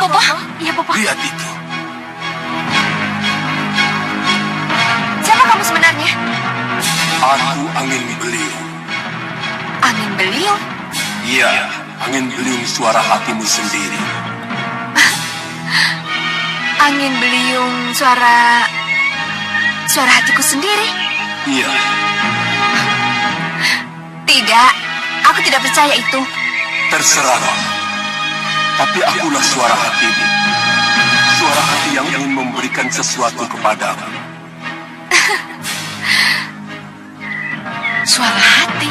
Bopo. Iya, Bopo. Lihat itu. Siapa kamu sebenarnya? Aku angin beliung. Angin beliung? Iya, angin beliung suara hatimu sendiri. Angin beliung suara hatiku sendiri? Iya. Tidak, aku tidak percaya itu. Terserah. Tapi akulah suara hatimu. Suara hati yang ingin memberikan sesuatu kepadamu. Suara hati?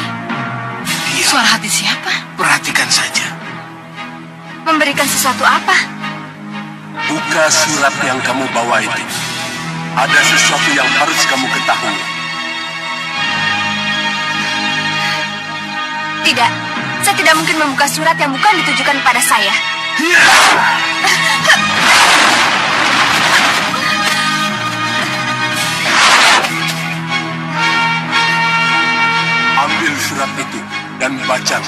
Iya. Suara hati siapa? Perhatikan saja. Memberikan sesuatu apa? Buka surat yang kamu bawa itu. Ada sesuatu yang harus kamu ketahui. Tidak, saya tidak mungkin membuka surat yang bukan ditujukan kepada saya. Ambil surat itu dan baca.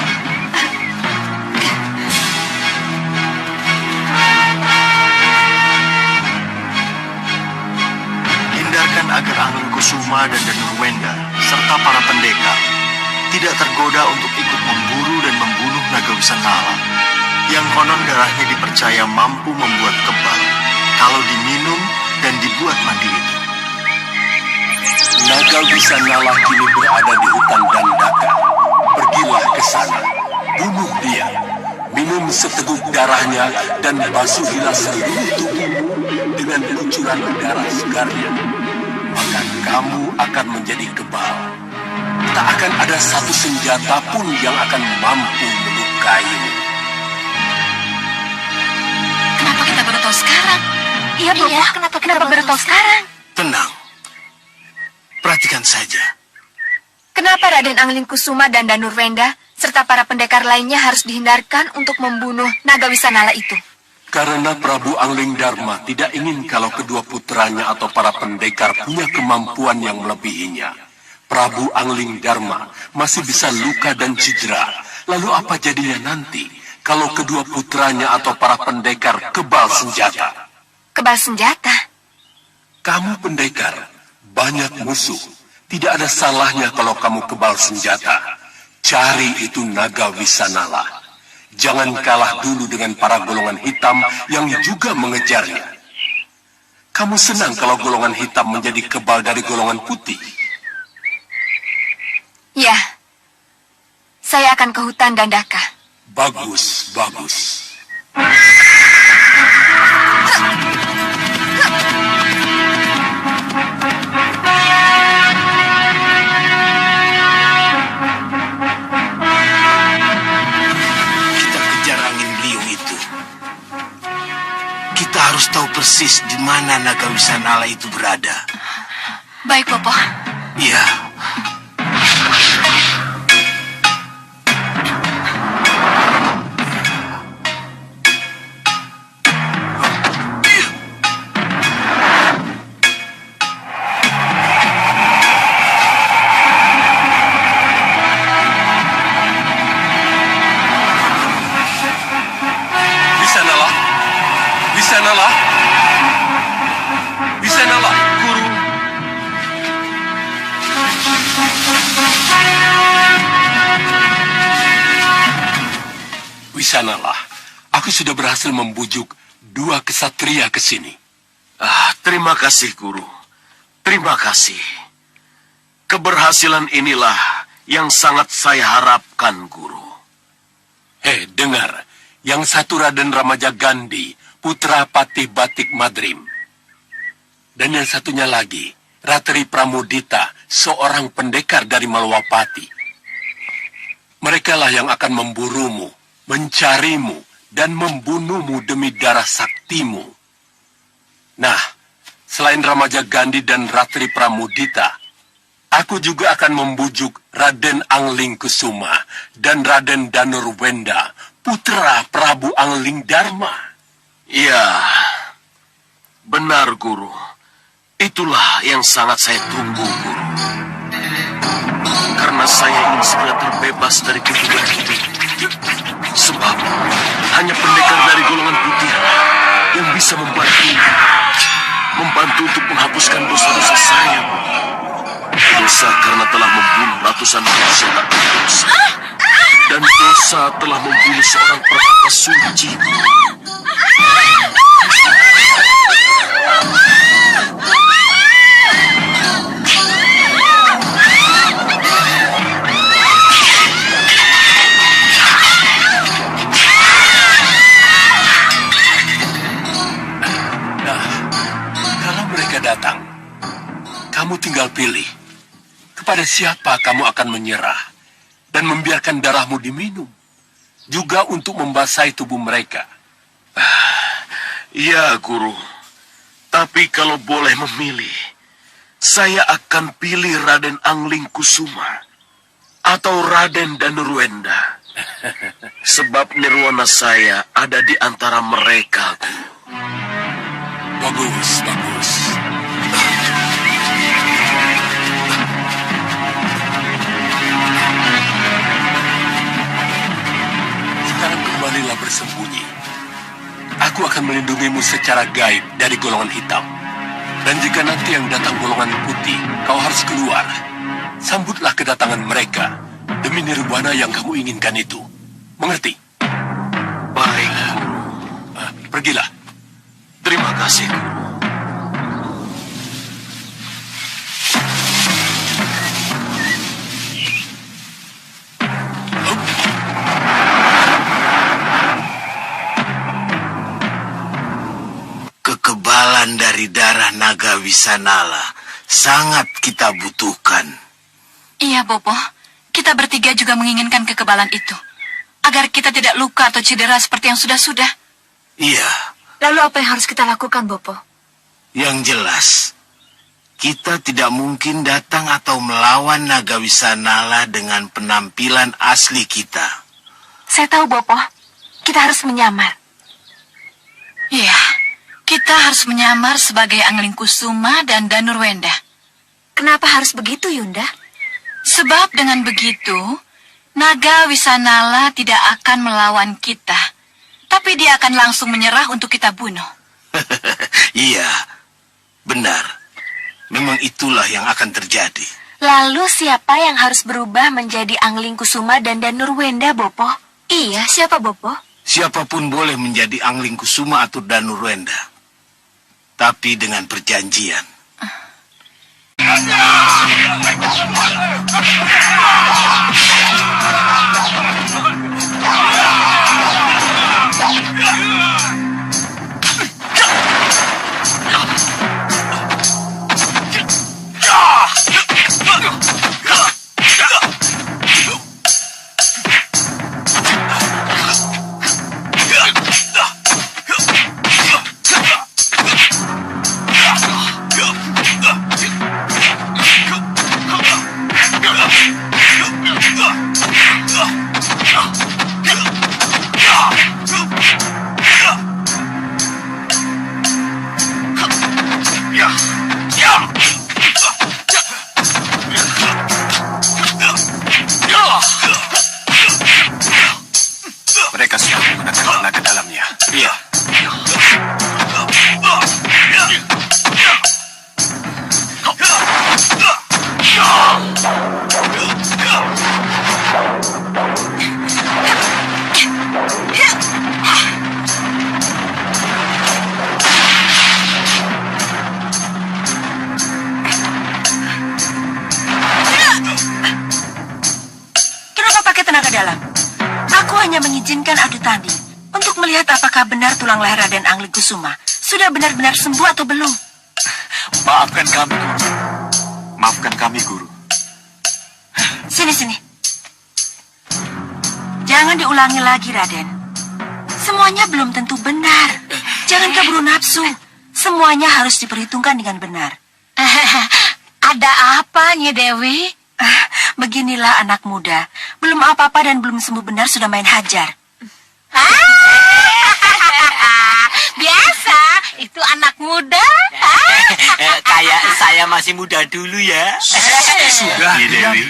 Hindarkan agar Angin Kusuma dan Danurwenda serta para pendekar tidak tergoda untuk ikut memburu dan membunuh Naga Wisanala yang konon darahnya dipercaya mampu membuat kebal kalau diminum dan dibuat mandi itu. Naga Wisanala kini berada di hutan Dandaka. Pergilah ke sana, bunuh dia, minum seteguk darahnya dan basuhilah seluruh tubuhmu dengan kucuran darah segarnya. Maka kamu akan menjadi kebal. Tak akan ada satu senjata pun yang akan mampu melukaimu. Kenapa kita baru tahu sekarang? Iya, Bopo. Kenapa baru tahu sekarang? Tenang. Perhatikan saja. Kenapa Raden Angling Kusuma dan Danurwenda serta para pendekar lainnya harus dihindarkan untuk membunuh Naga Wisanala itu? Karena Prabu Angling Dharma tidak ingin kalau kedua putranya atau para pendekar punya kemampuan yang melebihinya. Prabu Angling Dharma masih bisa luka dan cedera. Lalu apa jadinya nanti kalau kedua putranya atau para pendekar kebal senjata? Kebal senjata? Kamu pendekar, banyak musuh. Tidak ada salahnya kalau kamu kebal senjata. Cari itu Naga Wisanala. Jangan kalah dulu dengan para golongan hitam yang juga mengejarnya. Kamu senang kalau golongan hitam menjadi kebal dari golongan putih? Ya, saya akan ke hutan Dandaka. Bagus, bagus. Kita kejar angin beliung itu. Kita harus tahu persis di mana Naga Wisanala itu berada. Baik, Bopo. Iya. Wisanala, Guru. Wisanala, aku sudah berhasil membujuk dua kesatria ke sini. Terima kasih, Guru. Terima kasih. Keberhasilan inilah yang sangat saya harapkan, Guru. Dengar. Yang satu Raden Ramaja Gandhi, putra Patih Batik Madrim. Dan yang satunya lagi, Ratri Pramudita, seorang pendekar dari Malwapati. Mereka lah yang akan memburumu, mencarimu, dan membunuhmu demi darah saktimu. Nah, selain Ramaja Gandhi dan Ratri Pramudita, aku juga akan membujuk Raden Angling Kusuma dan Raden Danurwenda, putra Prabu Angling Dharma. Ya, benar, Guru. Itulah yang sangat saya tunggu, Guru. Karena saya ingin segera terbebas dari kehidupan ini. Sebab hanya pendekar dari golongan putih bisa membantu untuk menghapuskan dosa-dosa saya. Dosa karena telah membunuh ratusan manusia tak berdosa. Dan dosa telah membunuh seorang perkata suci. Datang, kamu tinggal pilih kepada siapa kamu akan menyerah dan membiarkan darahmu diminum, juga untuk membasahi tubuh mereka. Ya, Guru. Tapi kalau boleh memilih, saya akan pilih Raden Angling Kusuma atau Raden Danurwenda. Sebab nirwana saya ada di antara mereka, Guru. Bagus, bagus. Sekarang kembalilah bersembunyi. Aku akan melindungimu secara gaib dari golongan hitam. Dan jika nanti yang datang golongan putih, kau harus keluar. Sambutlah kedatangan mereka demi nirwana yang kamu inginkan itu. Mengerti? Baik, Guru. Pergilah. Terima kasih, Guru. Kekebalan dari darah naga Wisanala sangat kita butuhkan. Iya, Bopo. Kita bertiga juga menginginkan kekebalan itu. Agar kita tidak luka atau cedera seperti yang sudah-sudah. Iya. Lalu apa yang harus kita lakukan, Bopo? Yang jelas, kita tidak mungkin datang atau melawan naga Wisanala dengan penampilan asli kita. Saya tahu, Bopo. Kita harus menyamar. Iya, kita harus menyamar sebagai Angling Kusuma dan Danurwenda. Kenapa harus begitu, Yunda? Sebab dengan begitu, naga Wisanala tidak akan melawan kita. Tapi dia akan langsung menyerah untuk kita bunuh. Iya, benar. Memang itulah yang akan terjadi. Lalu siapa yang harus berubah menjadi Angling Kusuma dan Danurwenda, Bopo? Iya, siapa, Bopo? Siapapun boleh menjadi Angling Kusuma atau Danurwenda. Tapi dengan perjanjian. Mereka sudah menggunakan tenaga dalamnya. Iya. Kenapa pakai tenaga dalam? Aku hanya mengizinkan adu tanding untuk melihat apakah benar tulang leher Raden Angling Kusuma sudah benar-benar sembuh atau belum. Maafkan kami, Guru. Maafkan kami, Guru. Sini. Jangan diulangi lagi, Raden. Semuanya belum tentu benar. Jangan keburu nafsu. Semuanya harus diperhitungkan dengan benar. Ada apa, Nyi Dewi? Beginilah anak muda. Belum apa-apa dan belum sembuh benar sudah main hajar. Biasa, itu anak muda. Kayak saya masih muda dulu ya. Sudah, Nyi Dewi.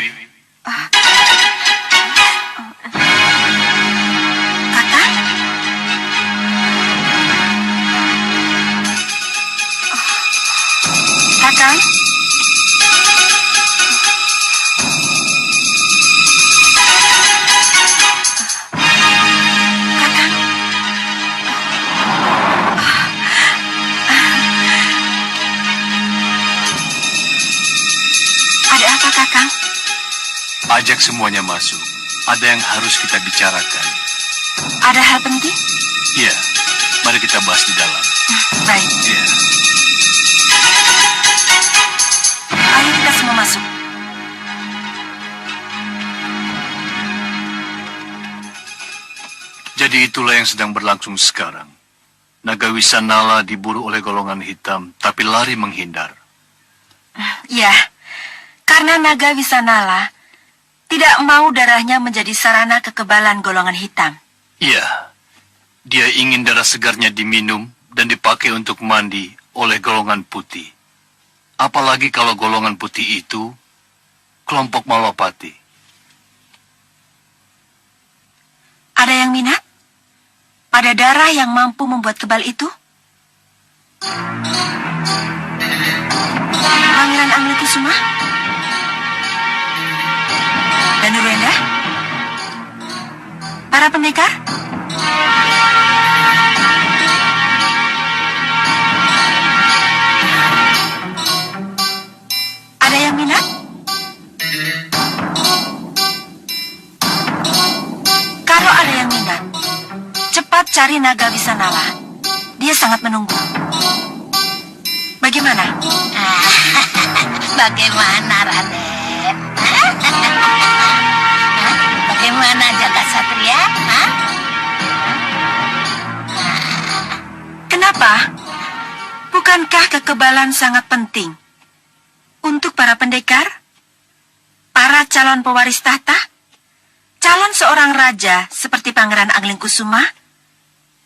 Kakak? Ajak semuanya masuk. Ada yang harus kita bicarakan. Ada hal penting? Iya, mari kita bahas di dalam. Baik, Iya. ayo kita semua masuk. Jadi itulah yang sedang berlangsung sekarang. Naga Wisanala diburu oleh golongan hitam, tapi lari menghindar. Ya, karena naga Wisanala tidak mau darahnya menjadi sarana kekebalan golongan hitam. Iya, dia ingin darah segarnya diminum dan dipakai untuk mandi oleh golongan putih. Apalagi kalau golongan putih itu kelompok Malwapati. Ada yang minat? Pada darah yang mampu membuat kebal itu? Pangeran Anglekusuma? Dan Nurwenda? Para pendekar? Ada yang minat? Kalau ada yang minat, cepat cari naga Wisanala. Dia sangat menunggu. Bagaimana? Bagaimana, Raden? Bagaimana, Jagat Satria? Kenapa? Bukankah kekebalan sangat penting untuk para pendekar, para calon pewaris tahta, calon seorang raja seperti Pangeran Anglingkusuma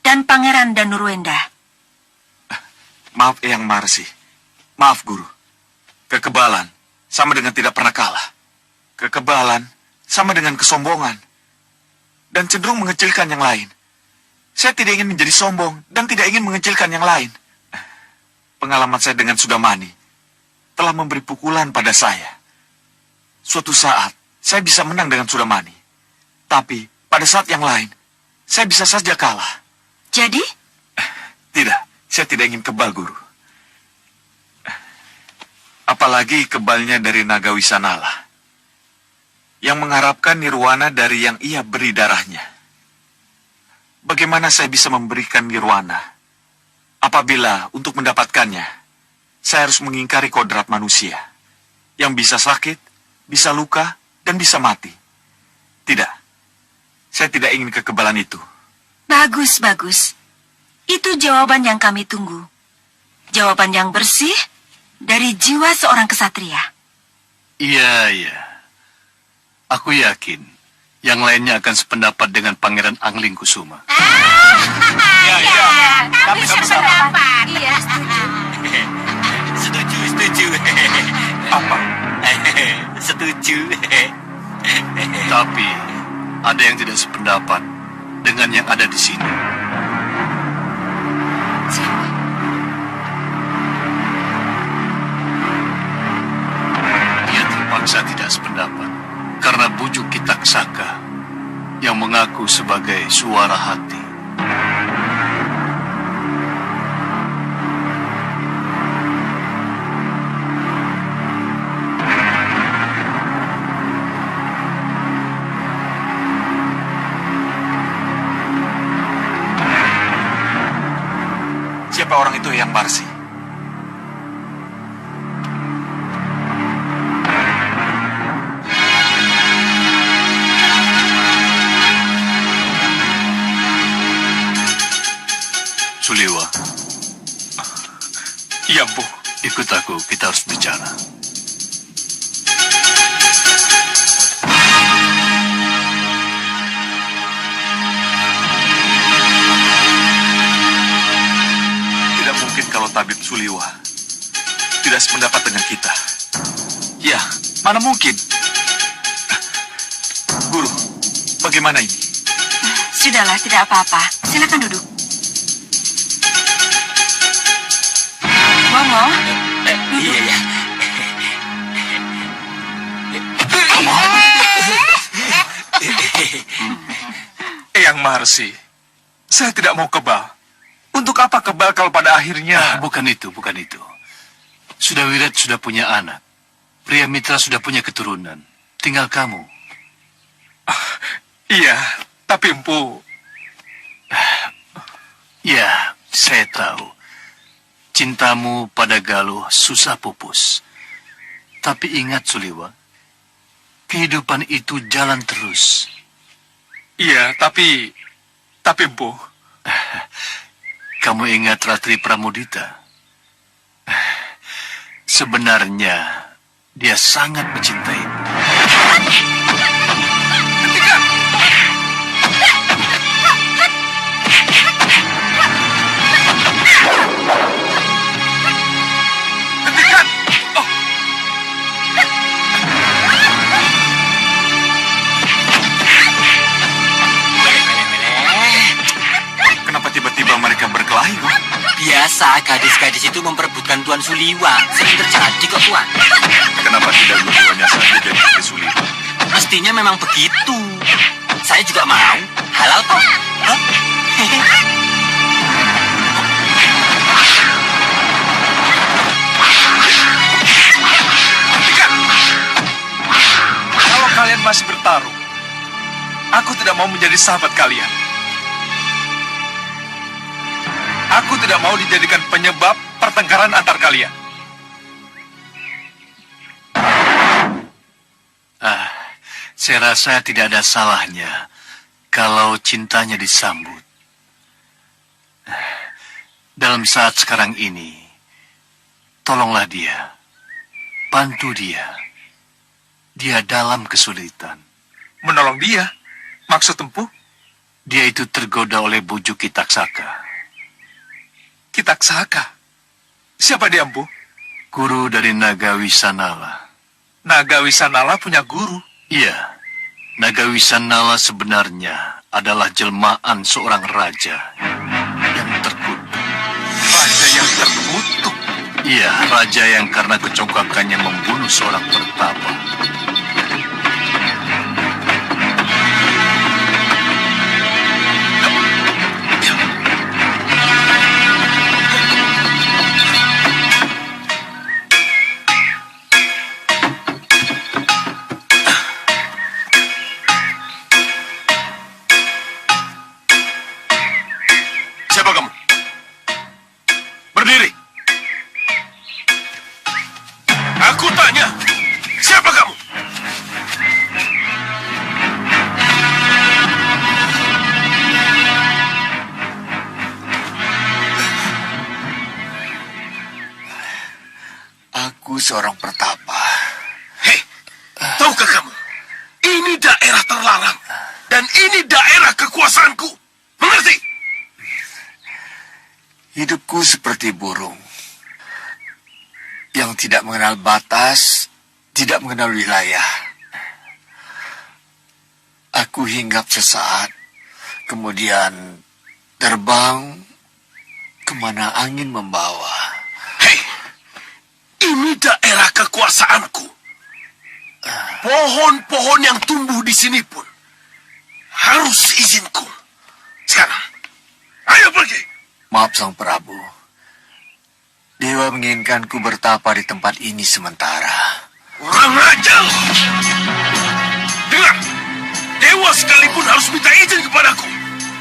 dan Pangeran Danurwenda? Maaf Eyang Marsi. Maaf Guru. Kekebalan sama dengan tidak pernah kalah. Kekebalan sama dengan kesombongan. Dan cenderung mengecilkan yang lain. Saya tidak ingin menjadi sombong dan tidak ingin mengecilkan yang lain. Pengalaman saya dengan Sudamani telah memberi pukulan pada saya. Suatu saat saya bisa menang dengan Sudamani. Tapi pada saat yang lain saya bisa saja kalah. Jadi? Tidak, saya tidak ingin kebal, Guru. Apalagi kebalnya dari naga Wisanala, yang mengharapkan nirwana dari yang ia beri darahnya. Bagaimana saya bisa memberikan nirwana apabila untuk mendapatkannya, saya harus mengingkari kodrat manusia, yang bisa sakit, bisa luka, dan bisa mati. Tidak, saya tidak ingin kekebalan itu. Bagus, bagus. Itu jawaban yang kami tunggu. Jawaban yang bersih dari jiwa seorang kesatria. Iya, iya. Aku yakin yang lainnya akan sependapat dengan Pangeran Anglingkusuma. Kami sependapat. Iya, setuju. Setuju. Apa? Setuju. Tapi ada yang tidak sependapat dengan yang ada di sini. Dia terpaksa tidak sependapat karena bujuk Kitaksaka yang mengaku sebagai suara hati. Siapa orang itu yang Marsi? Suliwa, Iya, Bu. ikut aku, kita harus bicara. Tidak mungkin kalau tabib Suliwa tidak sependapat dengan kita. Ya, mana mungkin? Guru, bagaimana ini? Sudahlah, tidak apa-apa. Silakan duduk. Momo, Iya. Eyang Marsi, saya tidak mau kebal. Untuk apa kebal kalau pada akhirnya... Bukan itu, bukan itu. Sudah Wirat sudah punya anak. Pria Mitra sudah punya keturunan. Tinggal kamu. Iya, tapi Empu... Ya, saya tahu. Cintamu pada Galuh susah pupus. Tapi ingat, Suliwa, kehidupan itu jalan terus. Iya, tapi Empu... Kamu ingat Ratri Pramudita? Sebenarnya, dia sangat mencintaimu. Hentikan! Oh. Kenapa tiba-tiba mereka berkelahi, Guru? Biasa, gadis-gadis itu memperebutkan Tuan Suliwa. Sering terjadi kok, Tuan. Kenapa tidak dua-duanya saja jadi istri Suliwa? Mestinya memang begitu. Saya juga mau. Halal kok. Hah? Hentikan! Kalau kalian masih bertarung, aku tidak mau menjadi sahabat kalian. Aku tidak mau dijadikan penyebab pertengkaran antar kalian. Saya rasa tidak ada salahnya kalau cintanya disambut. Dalam saat sekarang ini, tolonglah dia, bantu dia. Dia dalam kesulitan. Menolong dia? Maksud Empu? Dia itu tergoda oleh bujuk Kitaksaka. Kitaksaka? Siapa dia, Empu? Guru dari Naga Wisanala. Naga Wisanala punya guru. Iya, Naga Wisanala sebenarnya adalah jelmaan seorang raja yang terkutuk. Raja yang terkutuk? Iya, raja yang karena kecongkakannya membunuh seorang pertapa. Siapa kamu? Berdiri. Aku tanya, siapa kamu? Aku seorang pertapa. Hei, tahukah kamu? Ini daerah terlarang. Dan ini daerah kekuasaanku. Mengerti? Hidupku seperti burung yang tidak mengenal batas, tidak mengenal wilayah. Aku hinggap sesaat, kemudian terbang kemana angin membawa. Hei, ini daerah kekuasaanku. Pohon-pohon yang tumbuh di sini pun harus izinku. Sekarang, ayo pergi. Maaf, Sang Prabu. Dewa menginginkanku bertapa di tempat ini sementara. Kurang ajar. Dengar, dewa sekalipun harus minta izin kepadaku.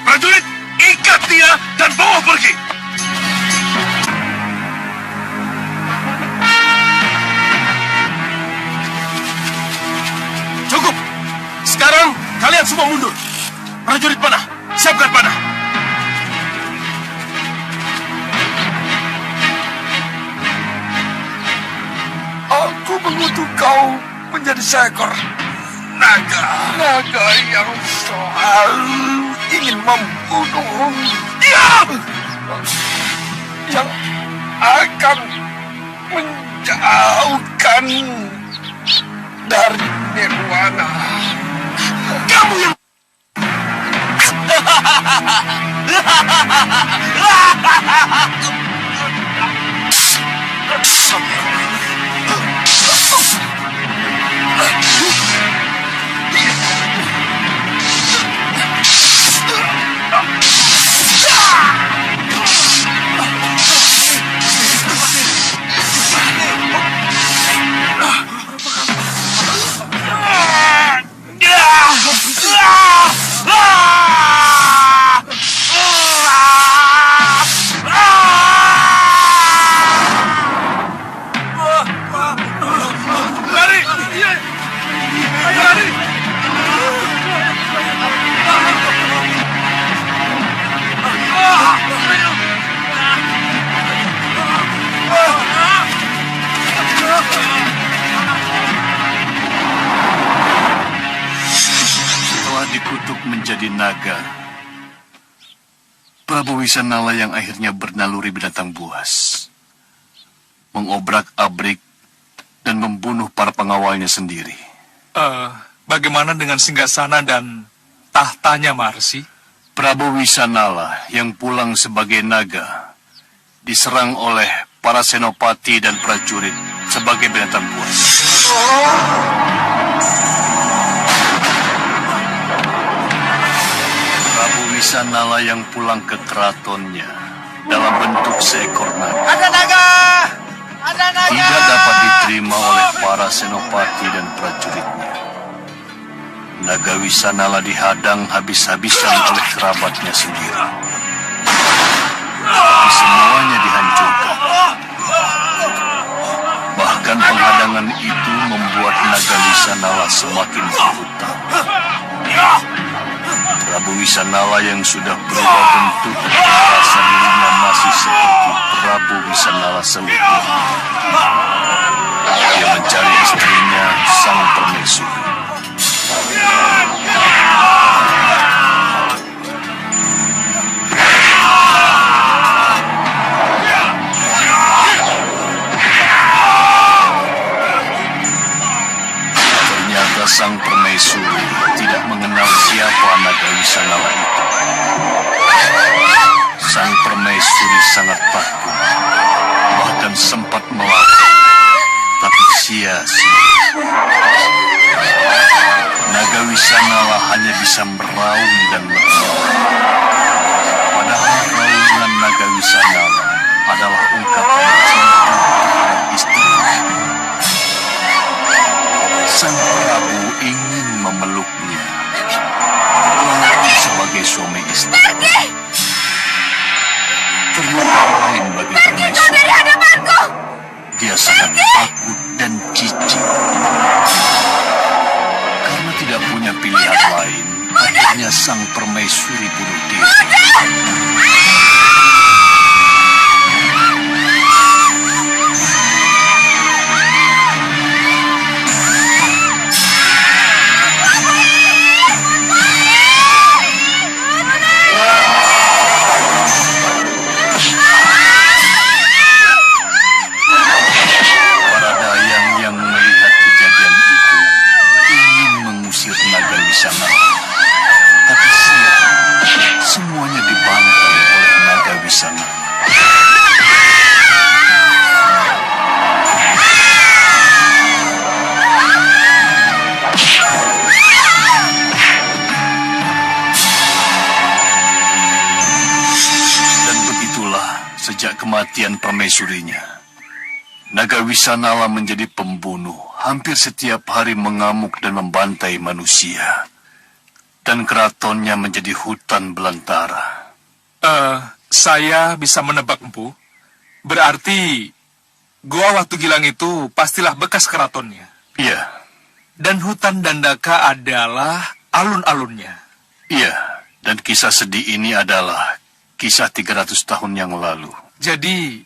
Prajurit, ikat dia dan bawa pergi. Cukup. Sekarang kalian semua mundur. Prajurit panah, siapkan panah. Aku mengutuk kau menjadi seekor naga. Naga yang selalu ingin membunuh. Diam! Yang akan menjauhkan dari nirwana. Kamu yang... Ah! menjadi naga. Prabu Wisanala yang akhirnya bernaluri binatang buas, mengobrak-abrik dan membunuh para pengawalnya sendiri. Bagaimana dengan singgasana dan tahtanya, Marsi? Prabu Wisanala yang pulang sebagai naga diserang oleh para senopati dan prajurit sebagai binatang buas. Prabu Wisanala yang pulang ke keratonnya dalam bentuk seekor naga. Ada naga! Ada naga! Tidak dapat diterima oleh para senopati dan prajuritnya. Naga Wisanala dihadang habis-habisan oleh kerabatnya sendiri. Tapi semuanya dihancurkan. Bahkan penghadangan itu membuat naga Wisanala semakin berhutang. Prabu Wisanala yang sudah berubah bentuk merasa dirinya masih seperti Prabu Wisanala seutuhnya. Dia mencari istrinya, sang permaisuri. Ternyata sang permaisuri tidak mengenal siapa naga Wisanala itu. Sang permaisuri sangat takut, bahkan sempat melawan, tapi sia-sia. Naga Wisanala hanya bisa meraung dan meraung. Padahal raungan naga Wisanala adalah ungkapan cinta terhadap istrinya. Sang Prabu ingin memeluknya, walaupun sebagai suami istri. Ternyata lain bagi permaisuri. Dia sangat takut dan jijik. Karena tidak punya pilihan lain, akhirnya sang permaisuri bunuh diri. Para dayang yang melihat kejadian itu ingin mengusir naga Wisanala. Tapi sial, semuanya dibantai oleh naga Wisanala. Dan begitulah sejak kematian permaisurinya, naga Wisanala menjadi pembunuh, hampir setiap hari mengamuk dan membantai manusia. Dan keratonnya menjadi hutan belantara. Saya bisa menebak, Empu. Berarti Gua Watu Gilang itu pastilah bekas keratonnya. Iya, Dan hutan Dandaka adalah alun-alunnya. iya. Dan kisah sedih ini adalah kisah 300 tahun yang lalu. Jadi,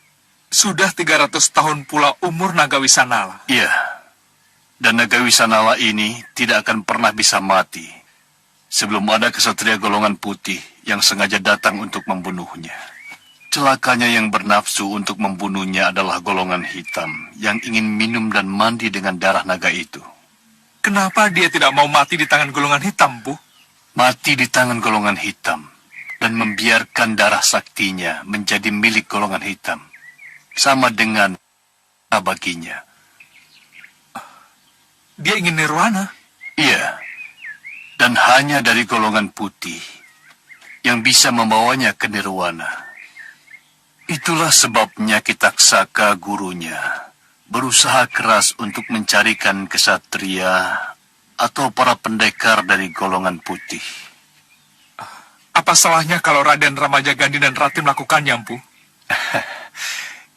sudah 300 tahun pula umur Naga Wisanala. Iya. Dan naga Wisanala ini tidak akan pernah bisa mati sebelum ada kesatria golongan putih yang sengaja datang untuk membunuhnya. Celakanya yang bernafsu untuk membunuhnya adalah golongan hitam yang ingin minum dan mandi dengan darah naga itu. Kenapa dia tidak mau mati di tangan golongan hitam, Bu? Mati di tangan golongan hitam dan membiarkan darah saktinya menjadi milik golongan hitam. Sama dengan baginya. Dia ingin nirwana. Iya, dan hanya dari golongan putih yang bisa membawanya ke nirwana. Itulah sebabnya Kitaksaka gurunya berusaha keras untuk mencarikan kesatria atau para pendekar dari golongan putih. Apa salahnya kalau Raden Ramajagandhi dan Rati melakukannya, Empu?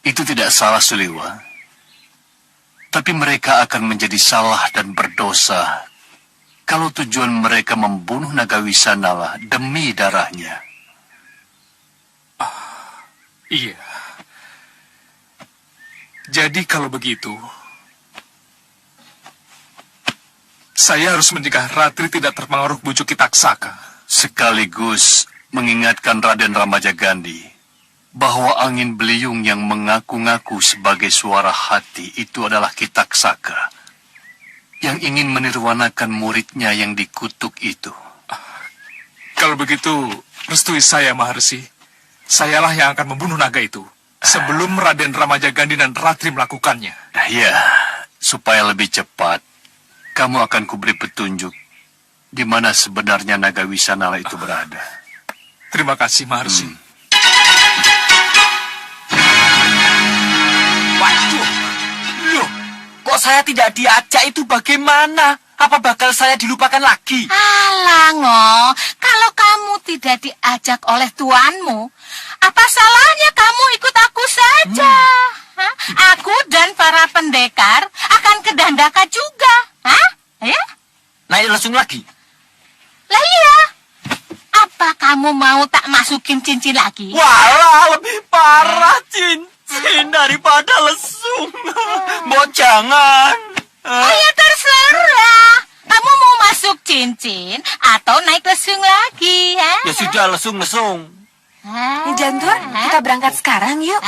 Itu tidak salah, Suliwa. Tapi mereka akan menjadi salah dan berdosa kalau tujuan mereka membunuh naga Wisanala demi darahnya. Iya. Jadi kalau begitu, saya harus mencegah Ratri tidak terpengaruh bujuk Kitaksaka. sekaligus mengingatkan Raden Ramajagandhi bahwa angin beliung yang mengaku-ngaku sebagai suara hati itu adalah Kitaksaka yang ingin menirwanakan muridnya yang dikutuk itu. Kalau begitu, restui saya, Maharsi. Sayalah yang akan membunuh naga itu sebelum Raden Ramajagandhi dan Ratri melakukannya. Ya, supaya lebih cepat, kamu akan kuberi petunjuk di mana sebenarnya naga Wisanala itu berada. Terima kasih, Maharsi. Waduh, loh, kok saya tidak diajak itu bagaimana? Apa bakal saya dilupakan lagi? Alah, Ngo, kalau kamu tidak diajak oleh tuanmu, apa salahnya kamu ikut aku saja? Hah? Aku dan para pendekar akan ke Dandaka juga. Hah? Ya? Naik langsung lagi. Lah iya. Apa kamu mau tak masukin cincin lagi? Walah, lebih parah cincin daripada lesung. Mau jangan. Ya terserah. Kamu mau masuk cincin atau naik lesung lagi, ha? Ya sudah, lesung-lesung. Jantur, kita berangkat sekarang yuk.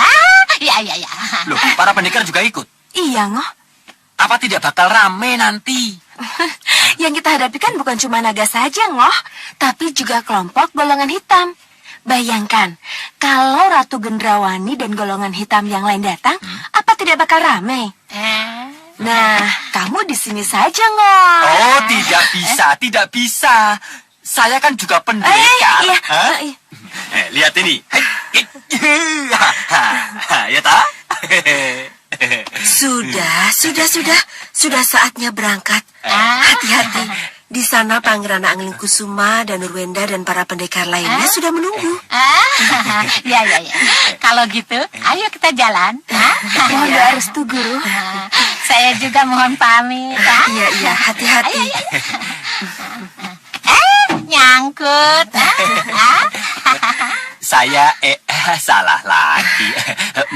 Ya. Loh, para pendekar juga ikut. Iya, Ngoh. Apa tidak bakal rame nanti? Yang kita hadapi kan bukan cuma naga saja, Ngoh, tapi juga kelompok golongan hitam. Bayangkan, kalau Ratu Gendrawani dan golongan hitam yang lain datang, apa tidak bakal rame? Nah, kamu di sini saja, Ngoh. Oh, tidak bisa. Saya kan juga pendekar. Iya. Hah? Iya. Lihat ini. Ya tak? Sudah saatnya berangkat. Hati-hati. Di sana Pangeran Angling Kusuma dan Nurwenda dan para pendekar lainnya sudah menunggu. Ya. Kalau gitu, ayo kita jalan. Mohon doa restu, Guru. Saya juga mohon pamit. Iya, hati-hati. Nyangkut. Saya salah lagi.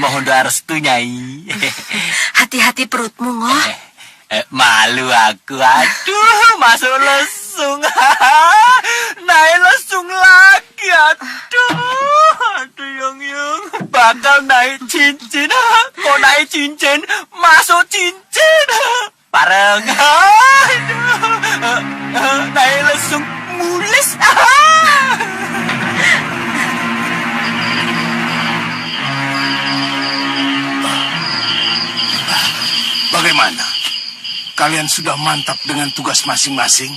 Mohon doa restu, Nyai. Hati-hati perutmu, Ngoh. Malu aku. Aduh, masuk lesung. Naik lesung lagi. Aduh, yang bakal naik cincin. Kok naik cincin, masuk cincin. Pareng. Naik lesung mules. Bagaimana? Kalian sudah mantap dengan tugas masing-masing?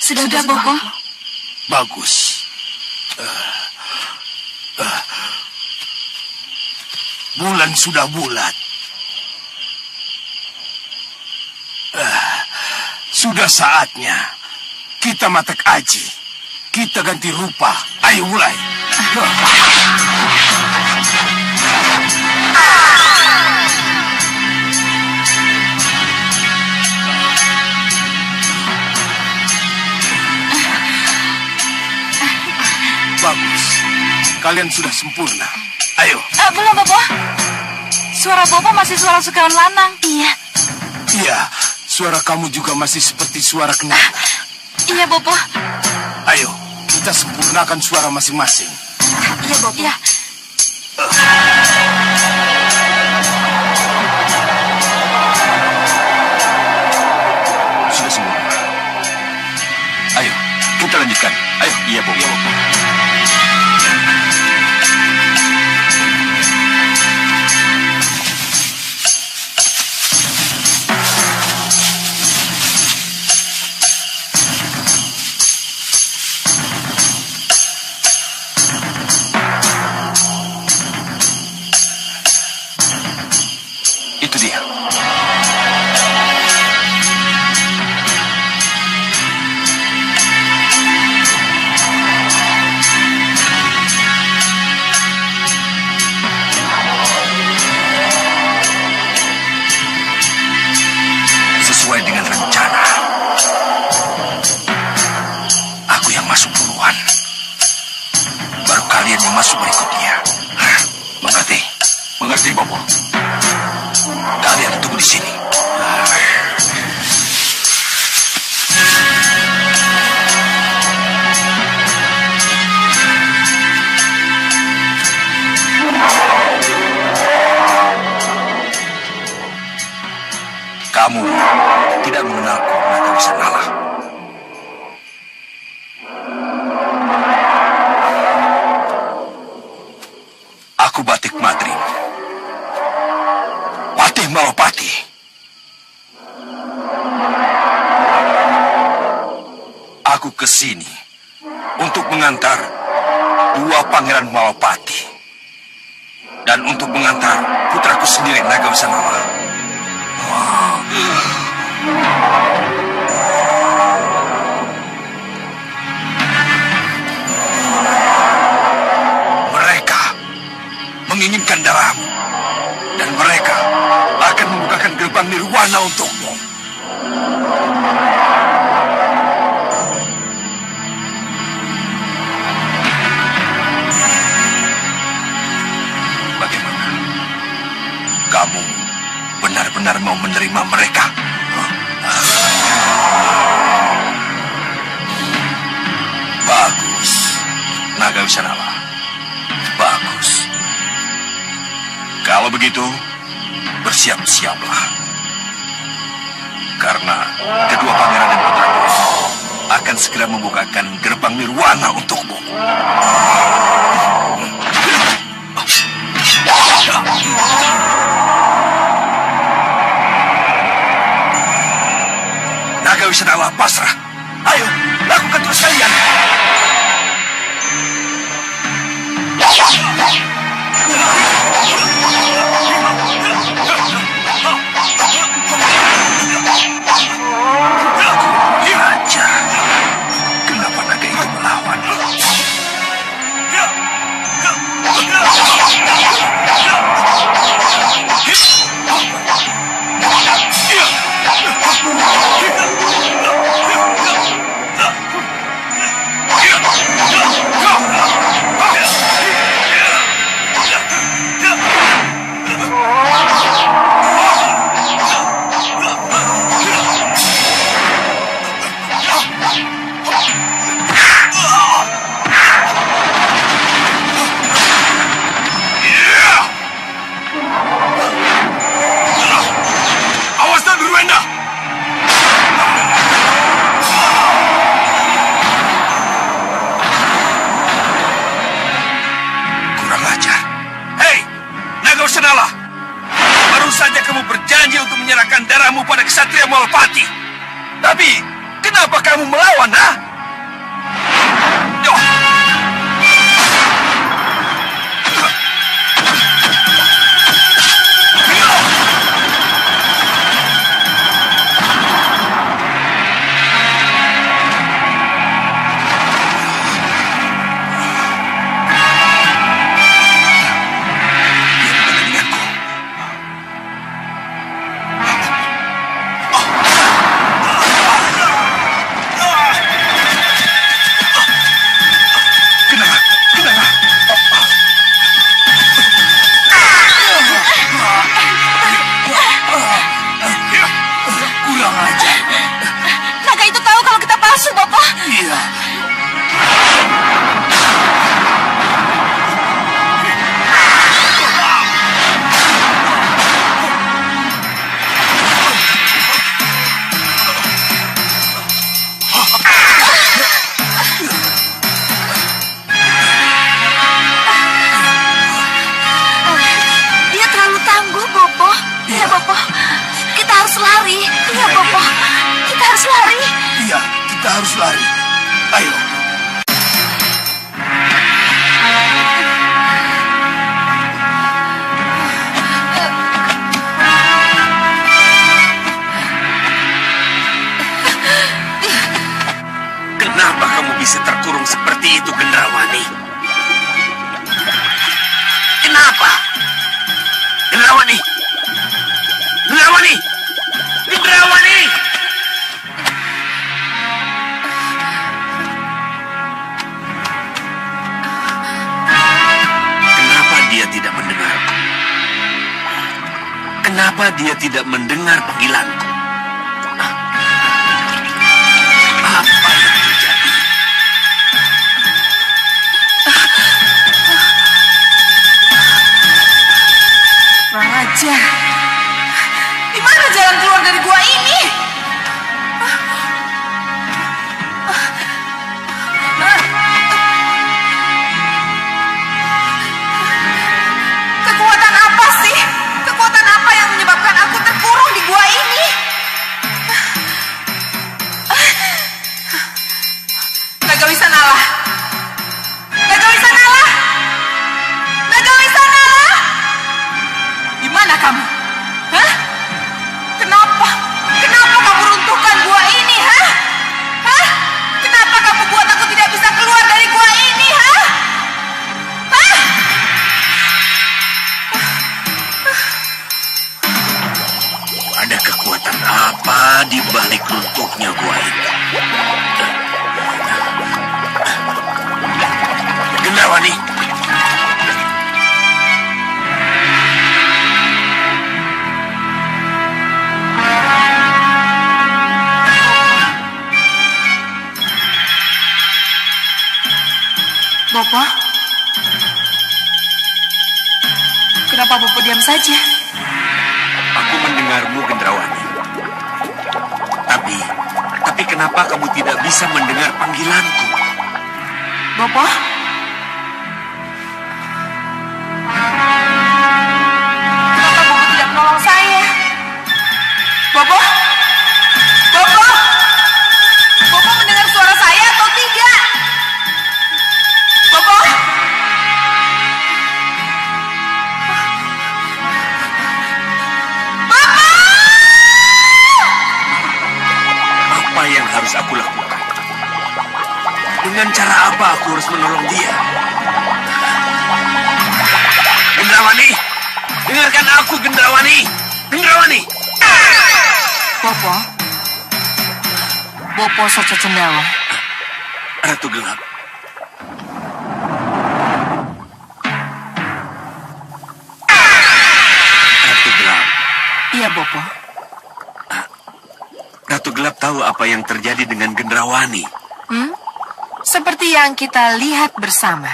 Sudah, Bopo. Bagus. Bulan sudah bulat. Sudah saatnya kita matak aji. Kita ganti rupa. Ayo mulai. Bagus. Kalian sudah sempurna. Ayo. Belum, Bopo. Suara Bopo masih suara sukawan lanang. Iya, suara kamu juga masih seperti suara kenal. Iya, Bopo. Ayo, kita sempurnakan suara masing-masing. Iya, Bopo. Iya. Sudah sempurna. Ayo, kita lanjutkan. Ayo, iya, Bopo. Itu dia. Sesuai dengan rencana. Aku yang masuk duluan. Baru kalian yang masuk berikutnya. Mengerti? Mengerti, Bopo. Kalian tunggu di sini. mengantar dua pangeran Malapati. Dan untuk mengantar putraku sendiri, Naga Wisanala. Mereka menginginkan darahmu. Dan mereka akan membukakan gerbang nirwana untukmu. Bagaimana? Kamu benar-benar mau menerima mereka? Bagus, Naga Wisanala. Bagus. Kalau begitu, bersiap-siaplah. Karena kedua pangeran dan putraku akan segera membukakan gerbang nirwana untukmu. Naga Wisanala pasrah. Ayo, lakukan terus kalian. Raja, kenapa naga itu melawan? Awas dan Nurwenda! Kurang ajar. Hei, Naga Wisanala! Baru saja kamu berjanji untuk menyerahkan darahmu pada Ksatria Malapati. Tapi, kenapa kamu melawan, ha? Naga itu tahu kalau kita palsu, Bopo. Iya. Dia terlalu tangguh, Bopo. Iya, Bopo. Kita harus lari. Iya, Bopo. Kita harus lari. Iya, kita harus lari. Ayo. Kenapa kamu bisa terkurung seperti itu, Gendrawani? Kenapa? Gendrawani! Gendrawani! Gendrawani! Kenapa dia tidak mendengarku? Kenapa dia tidak mendengar panggilanku? Apa yang terjadi? Kurang ajar. Di mana jalan keluar dari gua ini? Kekuatan apa sih? Kekuatan apa yang menyebabkan aku terkurung di gua ini? Bopo? Kenapa Bopo diam saja? Aku mendengarmu, Gendrawani. Tapi kenapa kamu tidak bisa mendengar panggilanku? Bopo? Kenapa Bopo tidak menolong saya? Bopo? Bopo? Bopo mendengar suara saya atau tidak? Bopo? Apa yang harus aku lakukan? Dengan cara apa aku harus menolong dia? Gendrawani! Dengarkan aku, Gendrawani! Gendrawani! Bopo? Bopo Soco Cendawa. Ratu Gelap. Ratu Gelap. Iya, Bopo. Ratu Gelap tahu apa yang terjadi dengan Gendrawani. Seperti yang kita lihat bersama,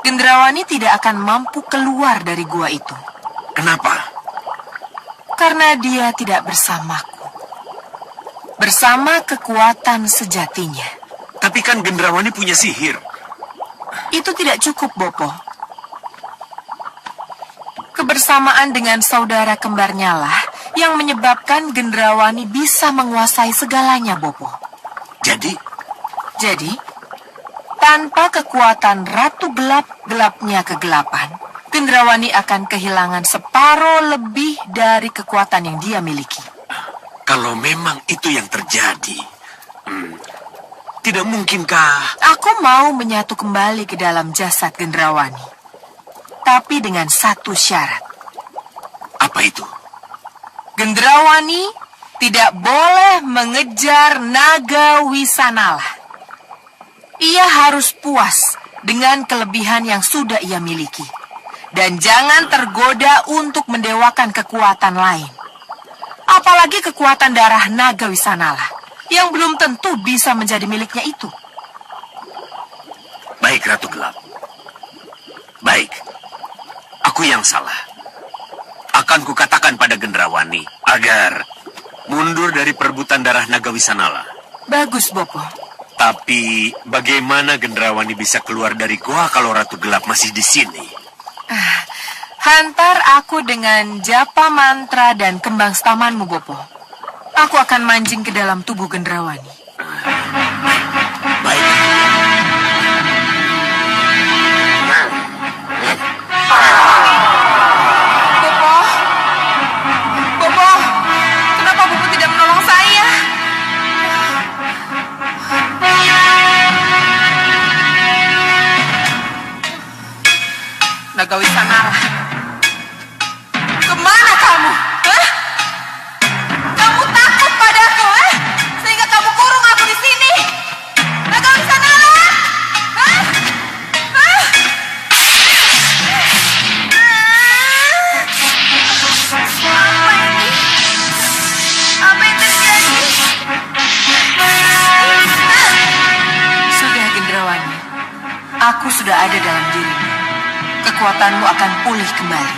Gendrawani tidak akan mampu keluar dari gua itu. Kenapa? Karena dia tidak bersamaku. Bersama kekuatan sejatinya. Tapi kan Gendrawani punya sihir. Itu tidak cukup, Bopo. Kebersamaan dengan saudara kembarnya lah yang menyebabkan Gendrawani bisa menguasai segalanya, Bopo. Jadi, tanpa kekuatan Ratu Gelap-gelapnya kegelapan, Gendrawani akan kehilangan separuh lebih dari kekuatan yang dia miliki. kalau memang itu yang terjadi, tidak mungkinkah... Aku mau menyatu kembali ke dalam jasad Gendrawani. Tapi dengan satu syarat. Apa itu? Gendrawani tidak boleh mengejar naga Wisanala. Ia harus puas dengan kelebihan yang sudah ia miliki. Dan jangan tergoda untuk mendewakan kekuatan lain. Apalagi kekuatan darah naga Wisanala yang belum tentu bisa menjadi miliknya itu. Baik, Ratu Gelap. Baik. Aku yang salah. Akan kukatakan pada Gendrawani agar mundur dari perebutan darah naga Wisanala. Bagus, Bopo. Tapi bagaimana Gendrawani bisa keluar dari goa kalau Ratu Gelap masih di sini? Hantar aku dengan japa mantra dan kembang stamanmu, Bopo. Aku akan mancing ke dalam tubuh Gendrawani. Baik. Bopo? Bopo? Kenapa Bopo tidak menolong saya? Naga Wisanala. Kemana kamu? Hah? Kamu takut padaku, sehingga kamu kurung aku di sini. Naga Wisanala. Hah? Hah? Apa ini? Apa yang terjadi? Sudah, Gendrawani. Aku sudah ada dalam dirimu. Kekuatanmu akan pulih kembali.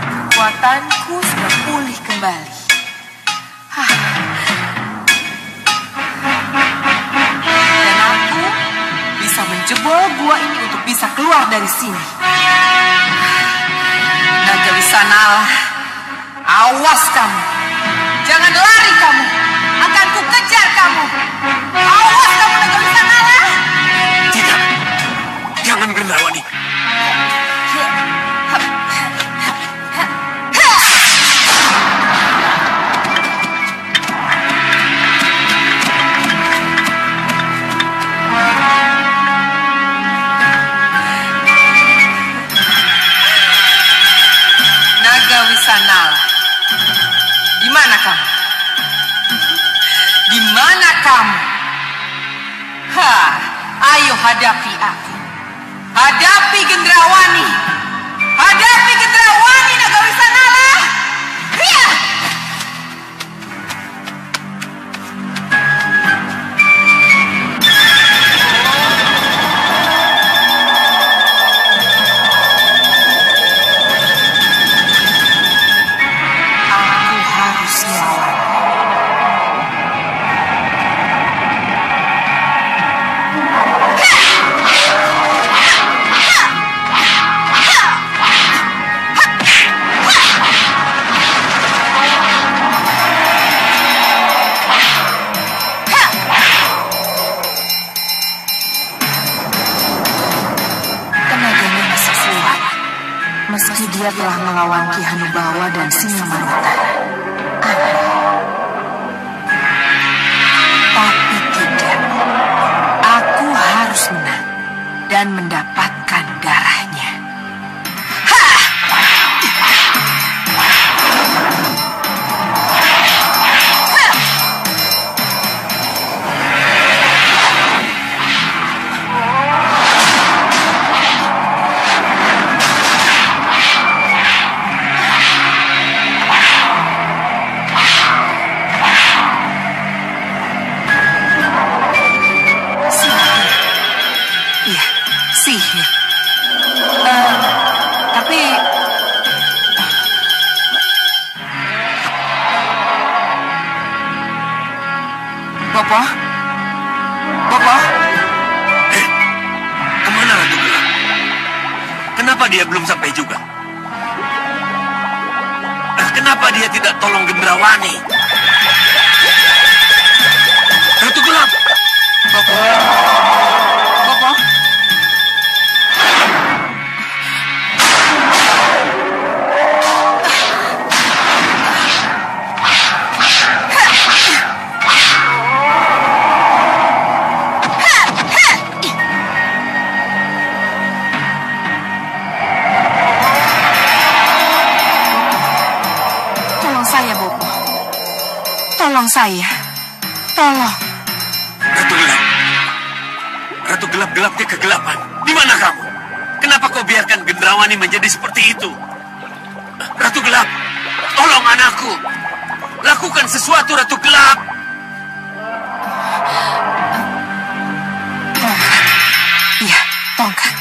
Kekuatanku sudah pulih kembali. Dan aku bisa menjebol gua ini untuk bisa keluar dari sini. Naga Wisanala, awas kamu. Jangan lari kamu. Akan ku kejar kamu. Awas kamu, Naga Wisanala. Tidak. Jangan, Gendrawani. Naga Wisanala, di mana kamu? Di mana kamu? hadapi aku. Hadapi Gendrawani. Hadapi Gendrawani Nagawisanala. Ria! Aku harus melawan. Tenaganya masih selamat. Meski dia telah melawan Ki Hanubawa dan Singamangata. Tapi tidak. Aku harus menang dan mendapatkan darahnya. Iya, sihir. Tapi Bopo? Bopo? Kemana Ratu Gelap? Kenapa dia belum sampai juga? Kenapa dia tidak tolong Gendrawani? Ratu Gelap! Bopo? Bopo? Tolong saya, Bopo. Tolong saya. Tolong. Ratu Gelap! Ratu Gelap-gelapnya kegelapan. Di mana kamu? Kenapa kau biarkan Gendrawani menjadi seperti itu? Ratu Gelap, tolong anakku. Lakukan sesuatu, Ratu Gelap. Tongkat. Iya, tongkat.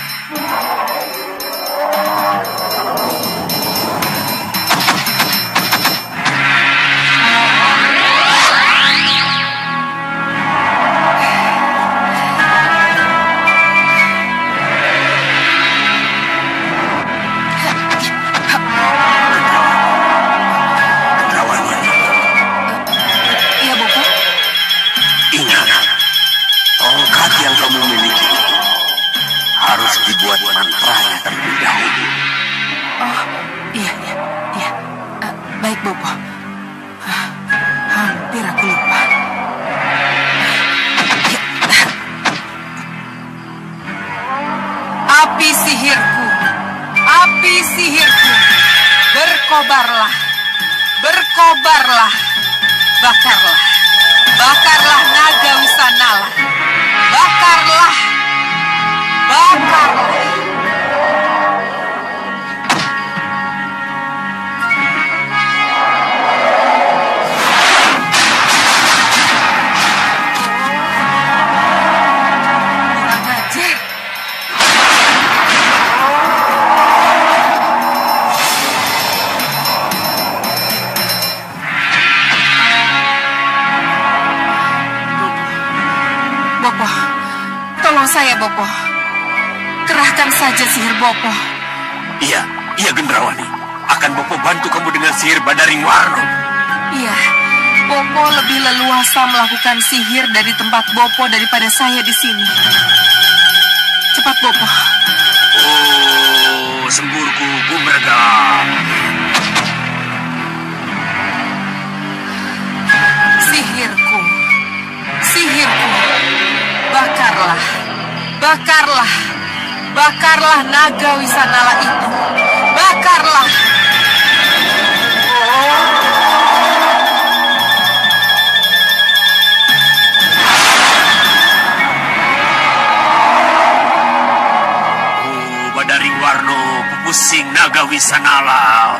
Gendrawani, Iya, Bopo. ingat. Tongkat yang kamu miliki harus dibuat mantranya terlebih dahulu. Oh, iya, iya, iya. Baik, Bopo. Hampir aku lupa. Api sihirku, api sihirku, berkobarlah, berkobarlah, bakarlah, bakarlah naga Wisanala, bakarlah, bakarlah. Kurang ajar. Bopo, tolong saya, Bopo. Kerahkan saja sihir Bopo. Iya, iya Gendrawani. Akan Bopo bantu kamu dengan sihir Badaring Warno. Iya, Bopo lebih leluasa melakukan sihir dari tempat Bopo daripada saya di sini. Cepat, Bopo. Oh, semburku Gumregam. Sihirku, sihirku, bakarlah, bakarlah, bakarlah naga Wisanala itu, bakarlah. pusing naga Wisanala.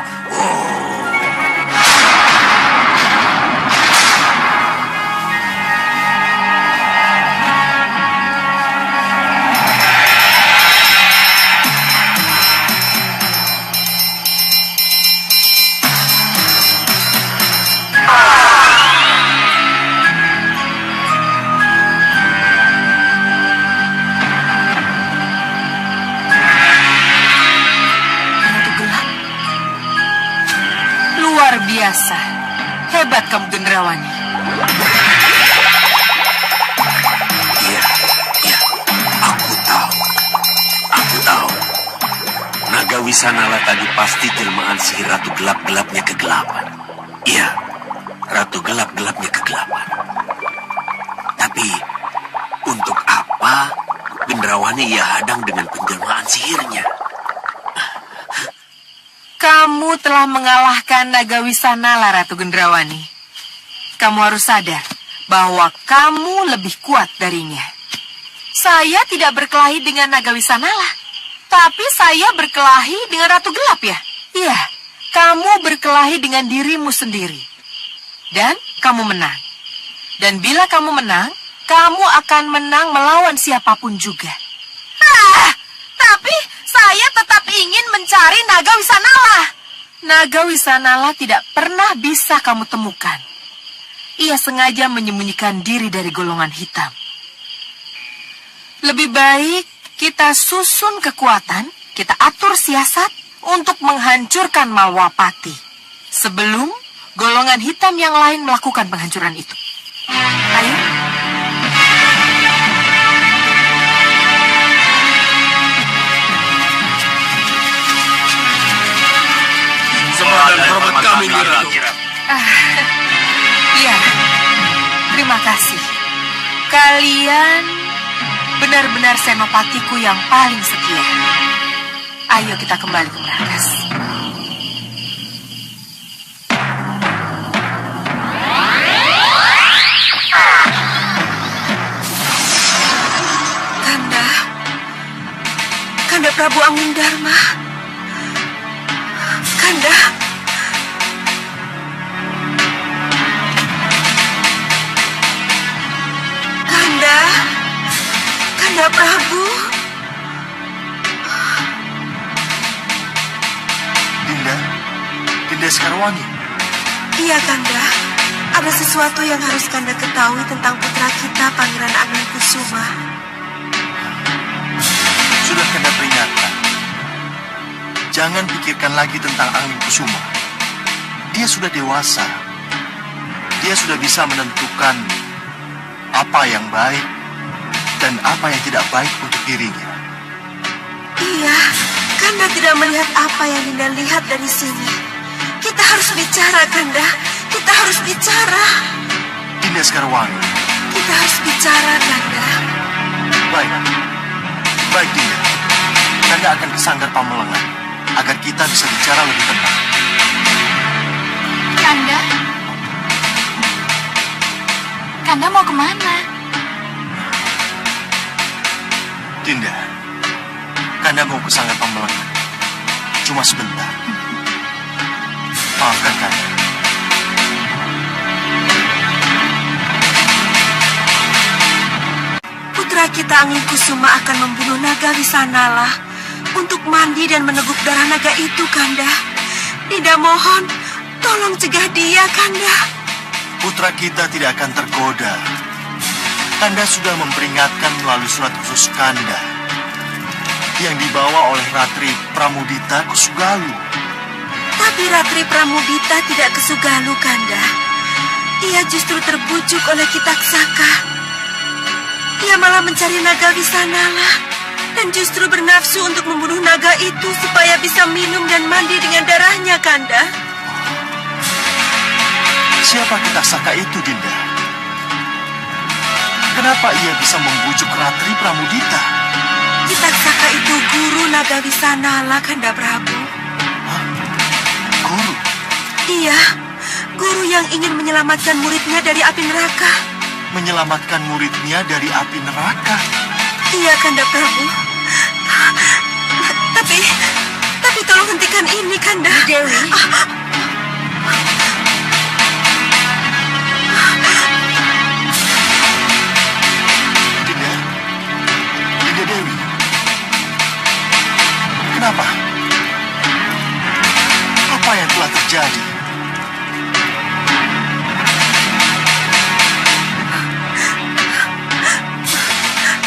Luar biasa. Hebat kamu, Gendrawani. Iya, aku tahu. Naga Wisanala tadi pasti jelmaan sihir Ratu Gelap-gelapnya kegelapan. Iya, Ratu Gelap-gelapnya kegelapan. Tapi, untuk apa Gendrawani ia hadang dengan penjelmaan sihirnya? Kamu telah mengalahkan naga Wisanala, Ratu Gendrawani. Kamu harus sadar bahwa kamu lebih kuat darinya. Saya tidak berkelahi dengan naga Wisanala, tapi saya berkelahi dengan Ratu Gelap ya? Iya, kamu berkelahi dengan dirimu sendiri. Dan kamu menang. Dan bila kamu menang, kamu akan menang melawan siapapun juga. Tapi saya tetap ingin mencari naga Wisanala. Naga Wisanala tidak pernah bisa kamu temukan. Ia sengaja menyembunyikan diri dari golongan hitam. Lebih baik kita susun kekuatan, kita atur siasat untuk menghancurkan Malwapati sebelum golongan hitam yang lain melakukan penghancuran itu. Ayo. Sembah dan hormat kami, Ratu. Iya, terima kasih. Kalian benar-benar senopatiku yang paling setia. Ayo kita kembali ke markas. Kanda Prabu Angundharma. Kanda. Kanda Prabu. Dinda Sekarwangi. Iya, Kanda. Ada sesuatu yang harus Kanda ketahui tentang putra kita, Pangeran Angin Kusuma. Sudah Kanda peringatkan. Jangan pikirkan lagi tentang Angin Kusuma. Dia sudah dewasa. Dia sudah bisa menentukan apa yang baik dan apa yang tidak baik untuk dirinya. Iya, Kanda tidak melihat apa yang Dinda lihat dari sini. Kita harus bicara, Kanda. Kita harus bicara. Dinda Sekarwangi. Kita harus bicara, Kanda. Baik Dinda. Kanda akan ke Sanggar Pamelengan agar kita bisa bicara lebih tenang. Kanda mau kemana? Dinda, Kanda mau ke Sanggar Pamelengan. Cuma sebentar. Maafkan Kanda. Putra kita Angin Kusuma akan membunuh naga Wisanala untuk mandi dan meneguk darah naga itu, Kanda. Dinda mohon, tolong cegah dia, Kanda. Putra kita tidak akan tergoda. Kanda sudah memperingatkan melalui surat khusus Kanda yang dibawa oleh Ratri Pramudita ke Sugalu. Tapi Ratri Pramudita tidak ke Sugalu, Kanda. Ia justru terbujuk oleh Kitaksaka. Ia malah mencari naga Wisanala dan justru bernafsu untuk membunuh naga itu supaya bisa minum dan mandi dengan darahnya, Kanda. Siapa Kitaksaka itu, Dinda? Kenapa ia bisa membujuk Ratri Pramudita? Kitaksaka itu guru naga Wisanala, Kanda Prabu. Guru? Iya, guru yang ingin menyelamatkan muridnya dari api neraka. Menyelamatkan muridnya dari api neraka? Iya, Kanda Prabu. Tapi Tolong hentikan ini, Kanda. Dewi. Dinda Dewi. Kenapa? Apa yang telah terjadi?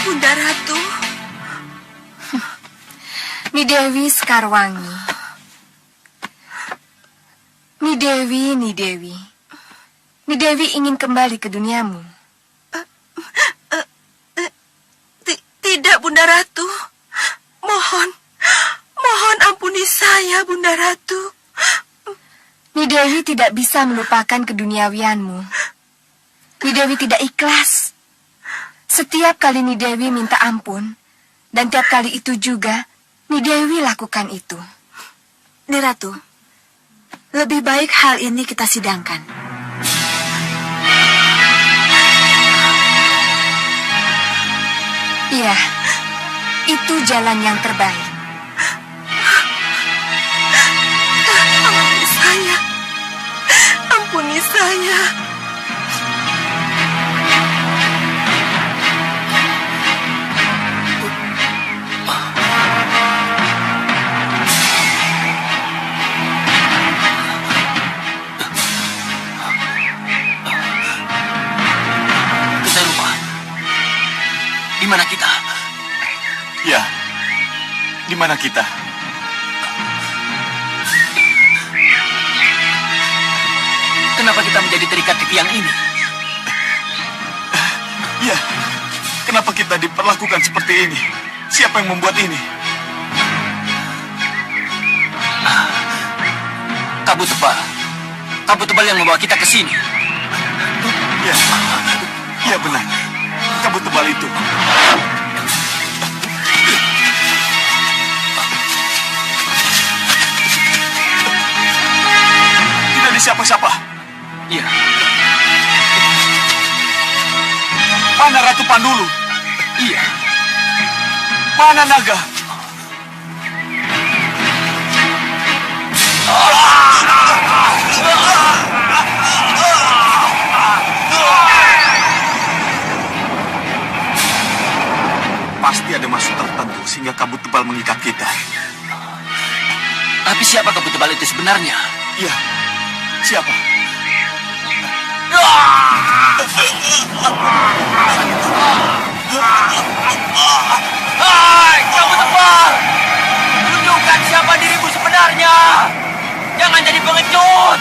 Bunda Ratu. Nidewi Sekarwangi. Nidewi, Nidewi. Nidewi ingin kembali ke duniamu. Tidak, Bunda Ratu. Mohon ampuni saya, Bunda Ratu. Nidewi tidak bisa melupakan keduniawianmu. Nidewi tidak ikhlas. Setiap kali Nidewi minta ampun, dan tiap kali itu juga, Nidewi lakukan itu. Ni Ratu, lebih baik hal ini kita sidangkan. Iya, itu jalan yang terbaik. Ampuni saya. Ampuni saya. Keserupa. Di mana kita? Ya, di mana kita? Kenapa kita menjadi terikat di tiang ini? Ya, kenapa kita diperlakukan seperti ini? Siapa yang membuat ini? Kabut tebal. Kabut tebal yang membawa kita ke sini. Ya, ya benar. Kabut tebal itu. Tidak ada siapa-siapa. Iya. Mana Ratu Pandulu? Iya. Mana naga? Pasti ada maksud tertentu sehingga kabut tebal mengikat kita. Tapi siapa kabut tebal itu sebenarnya? Iya, siapa? Hai, kabut tebal! Tunjukkan siapa dirimu sebenarnya! Jangan jadi pengecut!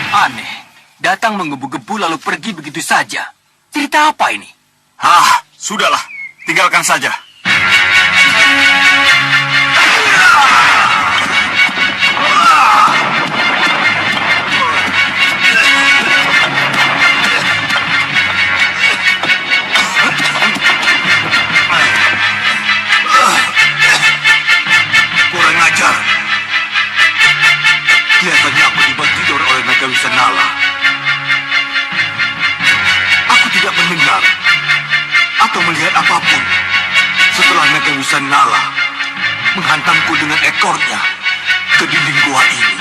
Aneh, datang menggebu-gebu lalu pergi begitu saja. Cerita apa ini? Hah, sudahlah. Tinggalkan saja. Kurang ajar. Kelihatannya aku dibuat tidur oleh naga Wisanala. Aku tidak mendengar atau melihat apapun setelah naga Wisanala menghantamku dengan ekornya ke dinding gua ini.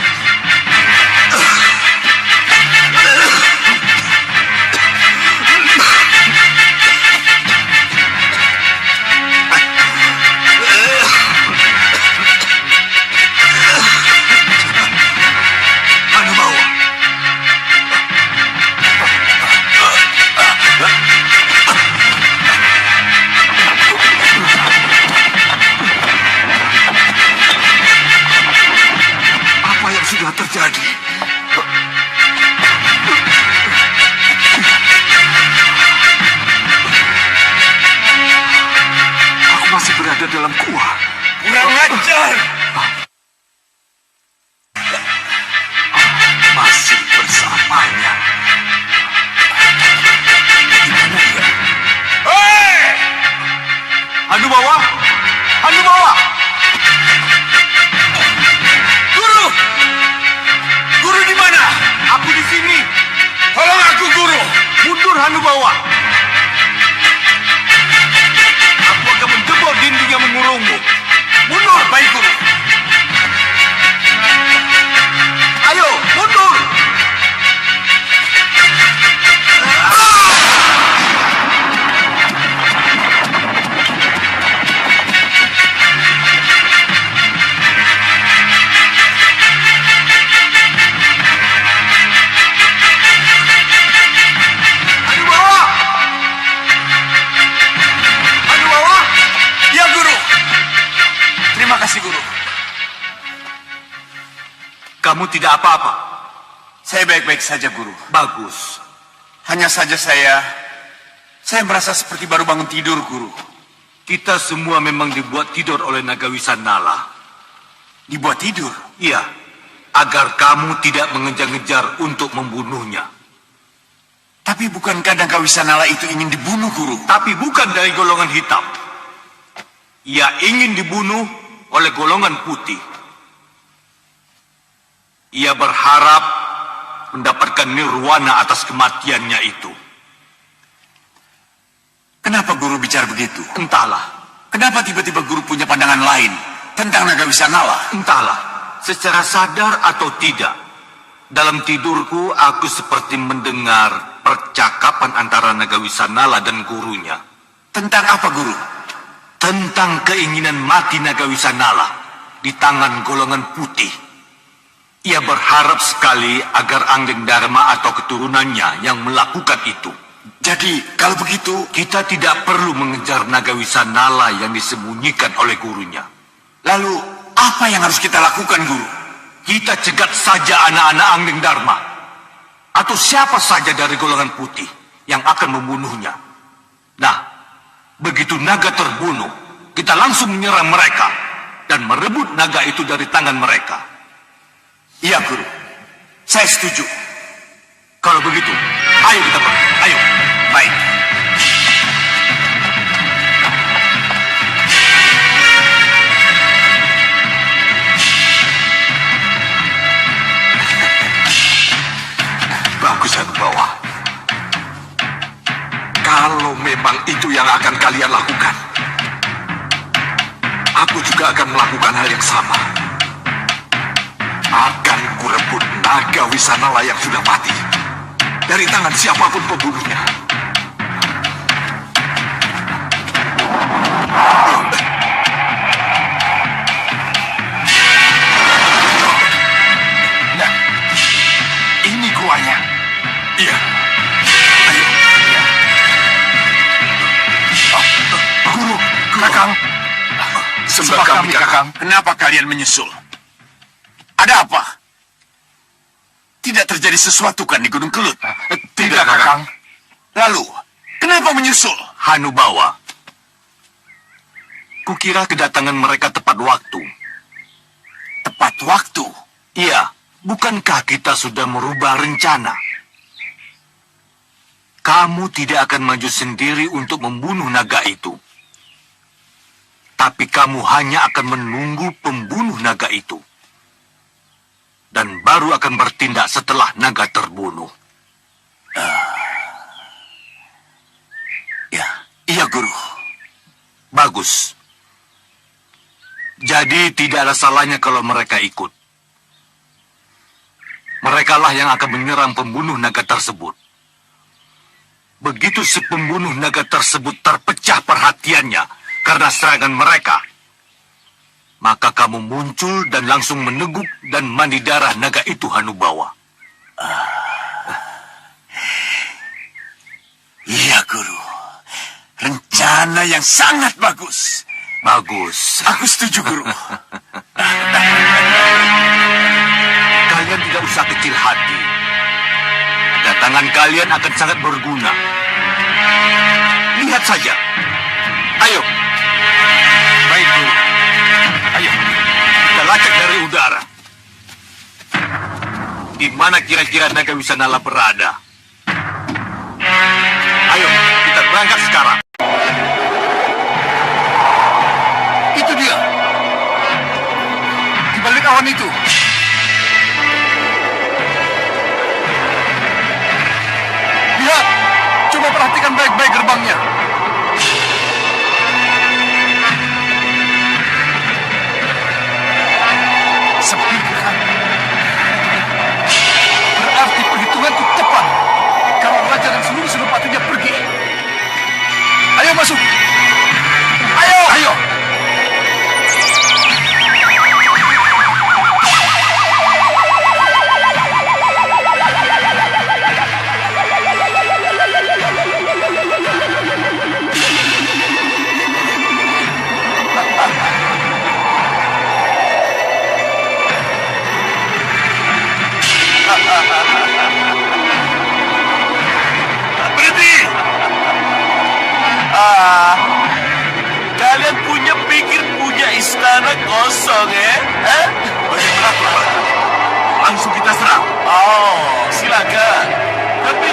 dalam gua. Kurang ajar! Masih bersamanya. Gimana dia? Hei! Hanubawa! Hanubawa! Guru! Guru di mana? Aku di sini. Tolong aku, Guru! Mundur, Hanubawa! Aku akan menjebol dinding yang mengurungmu. Mundur! Baik, Guru. Ayo, mundur! Hanubawa! Hanubawa! Ya, Guru. Terima kasih, Guru. Kamu tidak apa-apa. Saya baik-baik saja, Guru. Bagus. Hanya saja saya merasa seperti baru bangun tidur, Guru. Kita semua memang dibuat tidur oleh Naga Wisanala. Dibuat tidur? Iya, agar kamu tidak mengejar-ngejar untuk membunuhnya. Tapi bukankah Naga Wisanala itu ingin dibunuh, Guru? Tapi bukan dari golongan hitam. Ia ingin dibunuh oleh golongan putih. Ia berharap mendapatkan nirwana atas kematiannya itu. Kenapa Guru bicara begitu? Entahlah, Kenapa tiba-tiba Guru punya pandangan lain tentang Naga Wisanala? entahlah, secara sadar atau tidak. Dalam tidurku, aku seperti mendengar percakapan antara Naga Wisanala dan gurunya. Tentang apa, Guru? Tentang keinginan mati Naga Wisanala di tangan golongan putih. Ia berharap sekali agar Angling Dharma atau keturunannya yang melakukan itu. Jadi, kalau begitu, Kita tidak perlu mengejar Naga Wisanala yang disembunyikan oleh gurunya. lalu apa yang harus kita lakukan, Guru? Kita cegat saja anak-anak Angling Dharma. Atau siapa saja dari golongan putih yang akan membunuhnya. Nah, begitu naga terbunuh, kita langsung menyerang mereka dan merebut naga itu dari tangan mereka. Iya, Guru. Saya setuju. Kalau begitu, ayo kita pergi. Ayo. Baik. Bagus, Hanubawa. Kalau memang itu yang akan kalian lakukan, aku juga akan melakukan hal yang sama. Akan kurebut Naga Wisanala yang sudah mati dari tangan siapapun pembunuhnya. Nah, ini guanya. Iya. Ayo. Ya. Guru, Kakang. Sembah kami, Kakang. Kenapa kalian menyusul? Ada apa? Tidak terjadi sesuatu kan di Gunung Kelut? Tidak, Kakang. Lalu, kenapa menyusul? Hanubawa. Kukira kedatangan mereka tepat waktu. Tepat waktu. Iya, bukankah kita sudah merubah rencana? Kamu tidak akan maju sendiri untuk membunuh naga itu. Tapi kamu hanya akan menunggu pembunuh naga itu. Dan baru akan bertindak setelah naga terbunuh. Ya, iya, Guru. Bagus. Jadi tidak ada salahnya kalau mereka ikut. Merekalah yang akan menyerang pembunuh naga tersebut. Begitu si pembunuh naga tersebut terpecah perhatiannya karena serangan mereka, maka kamu muncul dan langsung meneguk dan mandi darah naga itu, Hanubawa. Iya, Guru. Rencana yang sangat bagus. Bagus. Aku setuju, Guru. Kalian tidak usah kecil hati. Kedatangan kalian akan sangat berguna. Lihat saja. Ayo. Baik, Guru. Ayo, kita lacak dari udara. Di mana kira-kira naga Wisanala berada? Ayo, kita berangkat sekarang. Itu dia. Di balik awan itu. Lihat, coba perhatikan baik-baik gerbangnya. Sepi kan? Berarti perhitunganku tepat. Kalau raja dan seluruh senopatinya pergi. Ayo masuk. Ayo. Ayo. Berhenti! Kalian pikir punya istana kosong, Bagaimana, Langsung kita serang. Oh, silakan. Tapi